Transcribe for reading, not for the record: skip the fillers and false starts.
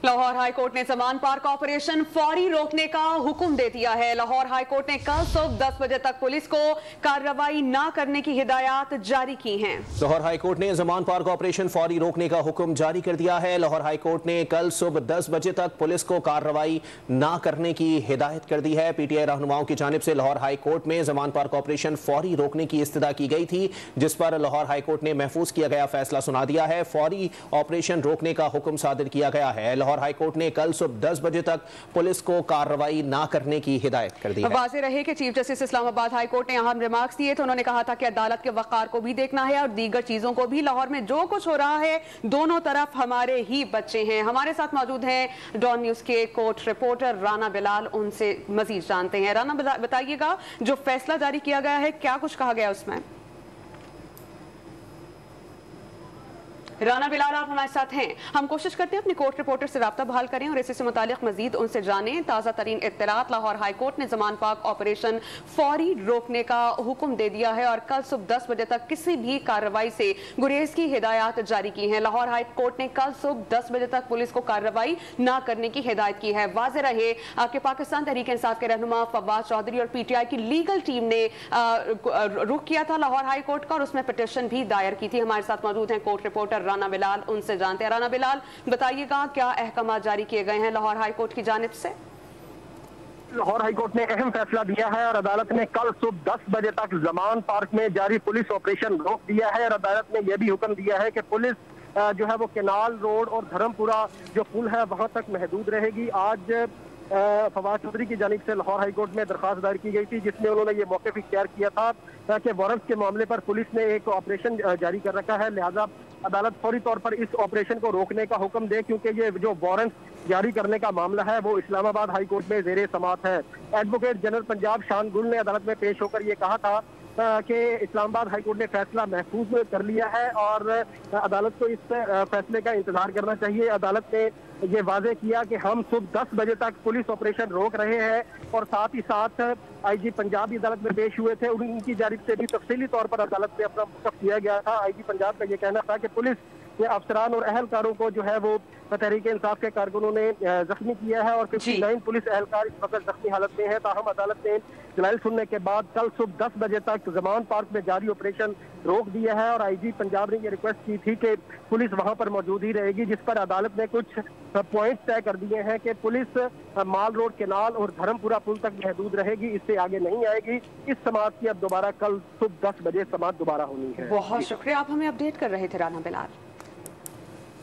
Lahore high court ने समान park operation फौरी रोकने का हुक्म दे दिया है। लाहौर हाईकोर्ट ने कल सुबह 10 बजे तक पुलिस को कार्रवाई न करने की हिदायत जारी की हैं। लाहौर हाईकोर्ट ने समान पार्क ऑपरेशन फौरी रोकने का हुक्म जारी कर दिया है। लाहौर हाईकोर्ट ने कल सुबह 10 बजे तक पुलिस को कार्रवाई न करने की हिदायत कर दी है। पीटीआई रहनुमाओं की जानिब से लाहौर हाईकोर्ट में समान पार्क ऑपरेशन फौरी रोकने की इस्तदा की गई थी, जिस पर लाहौर हाईकोर्ट ने महफूज किया गया फैसला सुना दिया है। फौरी ऑपरेशन रोकने का हुक्म सादिर किया गया है। लाहौर हाईकोर्ट ने कल सुबह 10 बजे तक पुलिस को कार्रवाई न करने की हिदायत कर दी है। वाज़ेह रहे कि चीफ जस्टिस इस्लामाबाद हाईकोर्ट ने अहम रिमार्क्स दिए थे। उन्होंने कहा था कि अदालत के वक़ार को भी देखना है और दीगर चीजों को भी। लाहौर में जो कुछ हो रहा है दोनों तरफ हमारे ही बच्चे हैं। हमारे साथ मौजूद हैं डॉन न्यूज के कोर्ट रिपोर्टर राना बिलाल, उनसे मजीद जानते हैं। राना, बताइएगा जो फैसला जारी किया गया है क्या कुछ कहा गया उसमें? राना बिलाल, आप हमारे साथ हैं। हम कोशिश करते हैं अपने कोर्ट रिपोर्टर से राब्ता बहाल करें और इसी से मुतालिक मजीद उनसे जानें। ताज़ा तरीन इत्तलात, लाहौर हाईकोर्ट ने ज़मान पाक ऑपरेशन फौरी रोकने का हुक्म दे दिया है और कल सुबह 10 बजे तक किसी भी कार्रवाई से गुरेज की हिदायत जारी की है। लाहौर हाईकोर्ट ने कल सुबह 10 बजे तक पुलिस को कार्रवाई न करने की हिदायत की है। वाज़ेह रहे कि पाकिस्तान तहरीक इंसाफ के रहनुमा फवाद चौधरी और पीटीआई की लीगल टीम ने रुख किया था लाहौर हाईकोर्ट का और उसमें पिटीशन भी दायर की थी। हमारे साथ मौजूद हैं कोर्ट रिपोर्टर राना बिलाल, उनसे जानते हैं। राना बिलाल, बताइएगा क्या अहकाम जारी किए गए हैं लाहौर हाईकोर्ट की जानिब से? लाहौर हाईकोर्ट ने अहम फैसला दिया है और अदालत ने कल सुबह 10 बजे तक जमान पार्क में जारी पुलिस ऑपरेशन रोक दिया है और अदालत ने यह भी हुक्म दिया है कि पुलिस जो है वो केनाल रोड और धर्मपुरा जो पुल है वहां तक महदूद रहेगी। आज फवाद चौधरी की जानिब से लाहौर हाईकोर्ट में दरखास्त दायर की गई थी, जिसमें उन्होंने ये मौक़िफ़ इख्तियार किया था कि वारंट के मामले पर पुलिस ने एक ऑपरेशन जारी कर रखा है, लिहाजा अदालत फौरी तौर पर इस ऑपरेशन को रोकने का हुक्म दे, क्योंकि ये जो वारंट जारी करने का मामला है वो इस्लामाबाद हाईकोर्ट में ज़ेरे समात है। एडवोकेट जनरल पंजाब शान गुल ने अदालत में पेश होकर ये कहा था कि इस्लामाबाद हाईकोर्ट ने फैसला महफूज कर लिया है और अदालत को इस फैसले का इंतजार करना चाहिए। अदालत ने ये वाज़ेह किया कि हम सुबह 10 बजे तक पुलिस ऑपरेशन रोक रहे हैं और साथ ही साथ आईजी पंजाब भी अदालत में पेश हुए थे, उनकी जानिब से भी तफसीली तौर पर अदालत में अपना मुस्तफ़ किया गया था। आईजी पंजाब का ये कहना था कि पुलिस के अफसरान और अहलकारों को जो है वो तहरीक इंसाफ के कारकुनों ने जख्मी किया है और 59 पुलिस एहलकार इस वक्त जख्मी हालत में है। ताहम अदालत ने दलाइल सुनने के बाद कल सुबह 10 बजे तक जमान पार्क में जारी ऑपरेशन रोक दिया है और आईजी पंजाब ने ये रिक्वेस्ट की थी कि पुलिस वहां पर मौजूद ही रहेगी, जिस पर अदालत ने कुछ पॉइंट्स तय कर दिए हैं कि पुलिस माल रोड केनाल और धर्मपुरा पुल तक महदूद रहेगी, इससे आगे नहीं आएगी। इस समात की अब दोबारा कल सुबह 10 बजे समात दोबारा होनी है। बहुत शुक्रिया, आप हमें अपडेट कर रहे थे राना बिलाल।